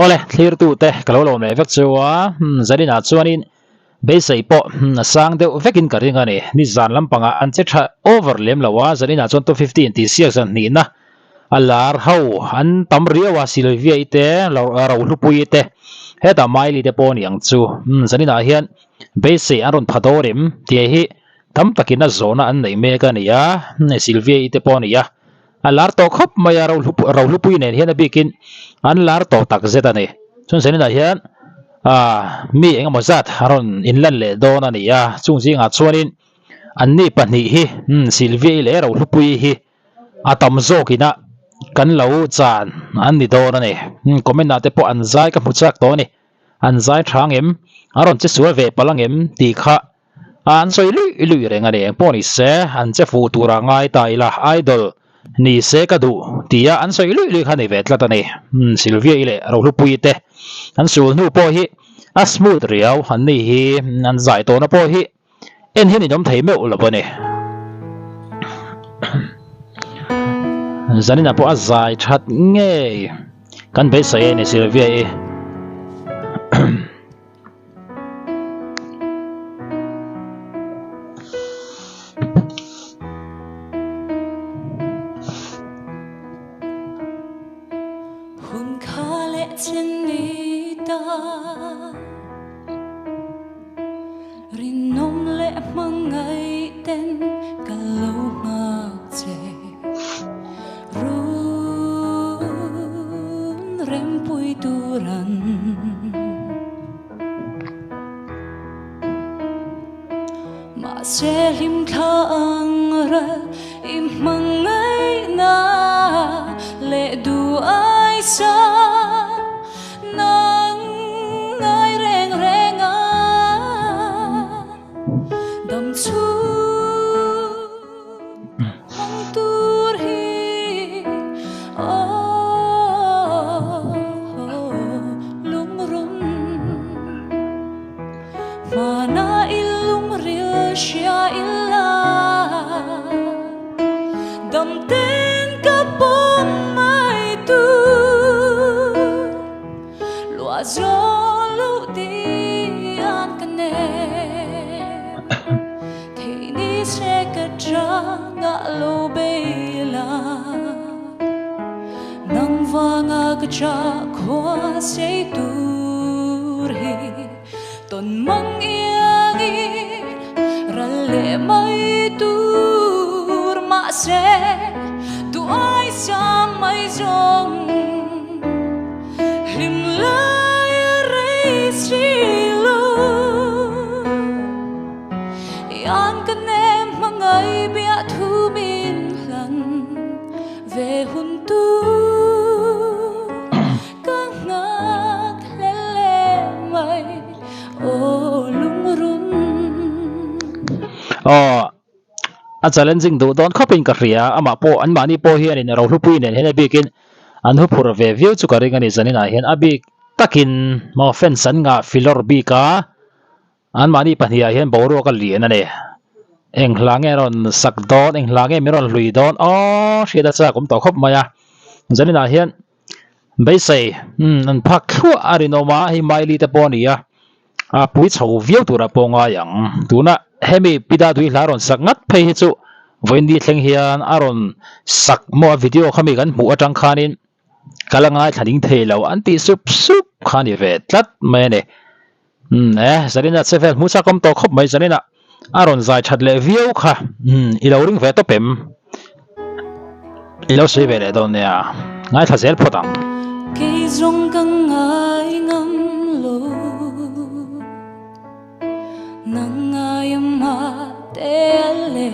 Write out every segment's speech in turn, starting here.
ole clear tu te kalo lo me vek chuwa zarina chuanin beisei po sang deuh vekin ka ringa ni zan lampanga an che tha over lem lawa zarina chuan to 15 ti siak zan ni na alar ho an tam riawa silvia ite lo ro lupui ite heta maili te pon yang chu zarina hian beisei aron phadorim ti hi tam takina zona an nei me ka nia silvia ite pon ya alar to khop maya ro lupui nen hian bikin an lar to tak zeta ni chun zarina hian mi engemaw zat aron inlan le dona nia chung zinga chuanin an ni pahnih hi silvia le ro lupui hi atam zokina kan lo chan an ni dona ni comment na te po an zai ka hmuchak to ni an zai thangem aron che sual ve palangem ti kha an soi lui renga ne poni se an che fu tura ngai ta ila idol ni se ka du tia an soi lui kha ni ve tla ta ni silvia ile ro lupui te an sul nu po hi a smooth riau an ni hi an zai to na po hi en hi ni dom thei me ul bo ni zanina po a zai that nge kan be sai ni silvia e Selim thang ra im mangai na le du ai sa nang ngai reng renga dam chu ang tur hi lung run mana Shia illa dam ten ka pom mai tu lua zo lo di an kane thi ni se ka tra nga lo bela nang vanga ka cha khwa se tu ri ton mang le mai tur ma se tu ai sa mai zong lim lai re si lo yan kane mangai bia thu min hlan ve hun tu ka ngak le mai o lung run a challenging do don khopin ka ria ama po an mani po hian in ro hlupui nen hen bikin an hu phur ve view chu ka ringa ni zanina hian abi takin ma fence an nga filor bi ka an mani pahnia hian boru ka lian ane eng hlange ron sak don eng hlange miron hlui don shida cha kum to khop maya zanina hian beisei an phak thu arinoma hi maili te ponia a pui chho view tura ponga yang tuna hemi pida dui laron sak ngat phei hi chu voini thleng hian aron sak mo video khami kan mu atang khanin kalanga thading thelo anti sup khani ve tlat me ne zarina sevel musa kom to khop mai zarina aron zai that le view kha ilo ring ve to pem ilo se ve le don ne ngai tha zel phodang ke zong kang ngai ngam lo nang ayam tele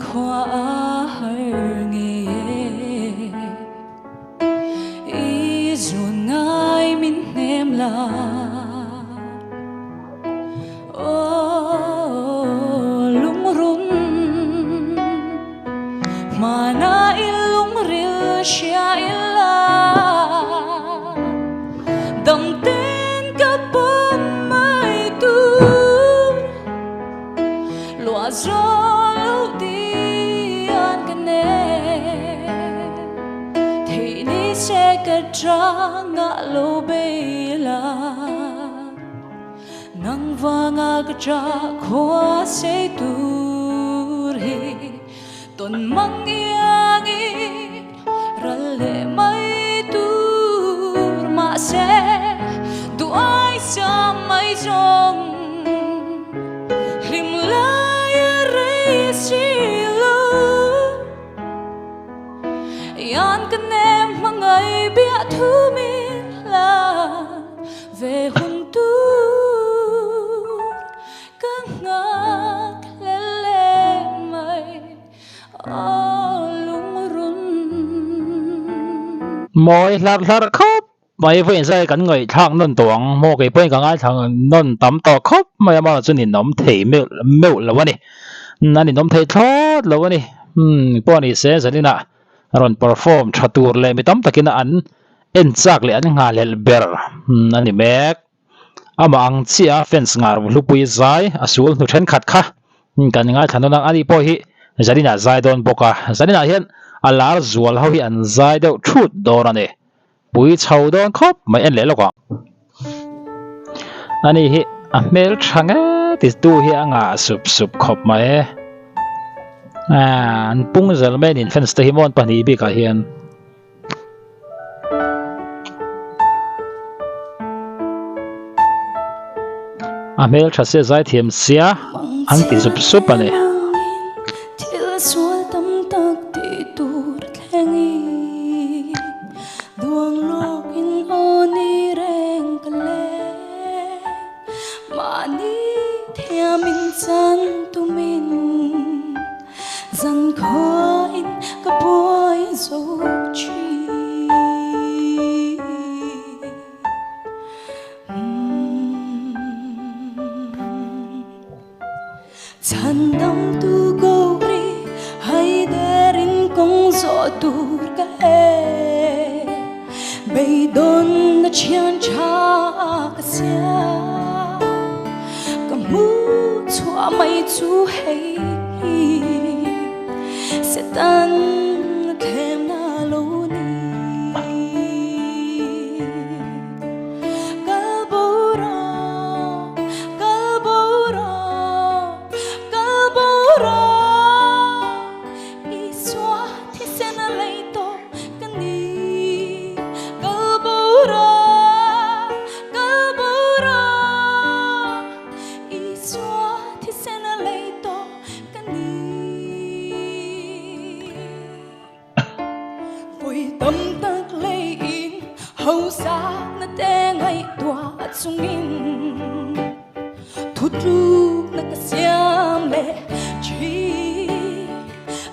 khoa har nghe i zun ai min nem la lung run mana ilung ril shia illa dam ten ka pom mai tu lua zo lo di an ka ne thì sẽ cất ra ngã lô bê la nang vanga cất ra khoa sẽ tur hi ton mang yangi ra lệ mai tur mà sẽ tu ai sa mai trong lim lai re silu yan kan em mang ngày bia thu min la về hôn tu các ngạc lê lê mây lung run mỗi lát khóc mấy phần sai cảnh người thằng nôn tuồng mua cái bên cái ai thằng nôn tắm to khóc mấy mà cho nên nóng thể mèo là vậy nè nên nóng thể thốt là vậy nè bọn này sẽ gì nè rồi perform chặt tour lên mấy tấm takin anh en chắc lên anh ngài lên ber anh make ama ang chia fence ngar lupui zai asul nu then khat kha kan ngai thano nang ani po hi zarina zai don boka zarina hian alar zual ho hi an zai deuh thut dor ani pui chho don khop mai en le loka ani hi a mel thanga ti tu hi anga sup khop mai an pung zel men in fence te hi mon pani bi ka hian Amel chase zai thiam sia an ti sup ani til sual tam tak ti tur thengi duang lok in oni reng kale mani thiam in chan tumin zan kho in ka boy zo chi chan dam tu go ri hay derin kong zo tur ka e bay don na chian cha ka sia ka mu chua mai chu hay sẽ tan khem na lo ni tâm tắc lê in hầu xa na te ngay tua sungin thut ru na ka siam le chi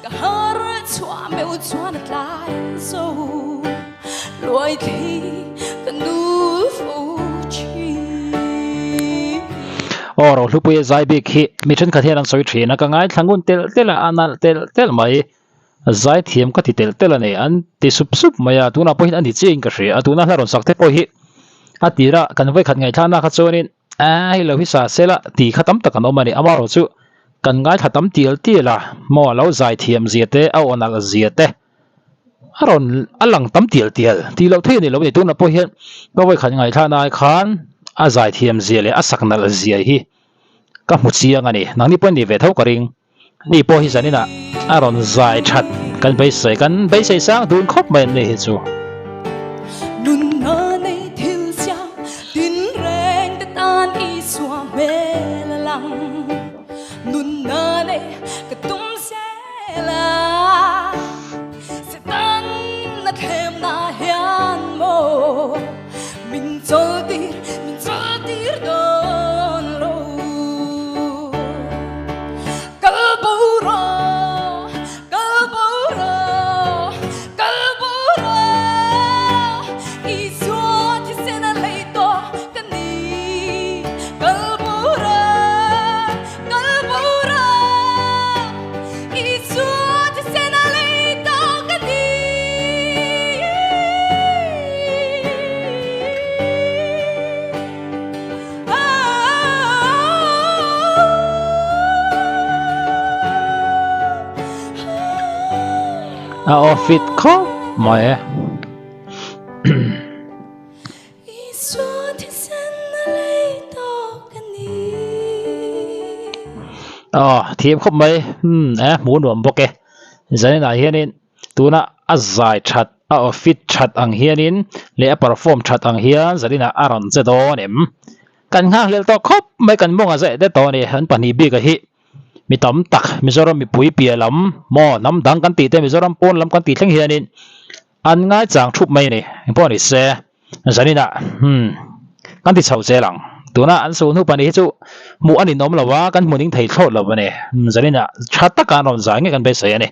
ka har chua meu chua na lai so loi thi ka nu fu chi oro lupui zai bi khi mi chen khathian an soi thina ka ngai thangun tel anal tel mai zai thiam ka ti tel ani an ti sup maya tuna pohin an ti ching ka hria atuna hla ron sakte po hi atira kan vai khat ngai thana kha chonin hi lo hi sa sela ti khatam takan omani amaro chu kan ngai khatam tila mo lo zai thiam ziate a onal ziate aron alang tam ti lo thei ni lo ni tuna po hian ka vai khat ngai thana khan a zai thiam ziale a saknal zia hi ka mu chiang ani nangni pon ni ve thau karing ni po hi zanina aron zai that kan bai sei sang dun khop mai nei hi chu nun na nei thil sia tin reng ta tan i swa me la lang nun na nei ka tum se la se tan na them na hian mo min chol tir don lo a ofit khop mai thiệp khóc mấy muốn nuông bốc kê giờ này hianin tuna azai chat fit chat ang hianin le perform chat ang hian zarina aron che do nem kan nga hlel to khop mai kan monga ze te to ni han pani bi ka hi mi tam tak mizoram mi pui pia lam mo nam dang kan ti te mizoram pon lam kan ti thleng hianin an ngai chang thup mai ni po ni se zarina kan ti chho che lang tuna an su nu pani chu mu ani nom lawa kan muning thei thlot lawa ne zarina thatta kan ron za nge kan be se ani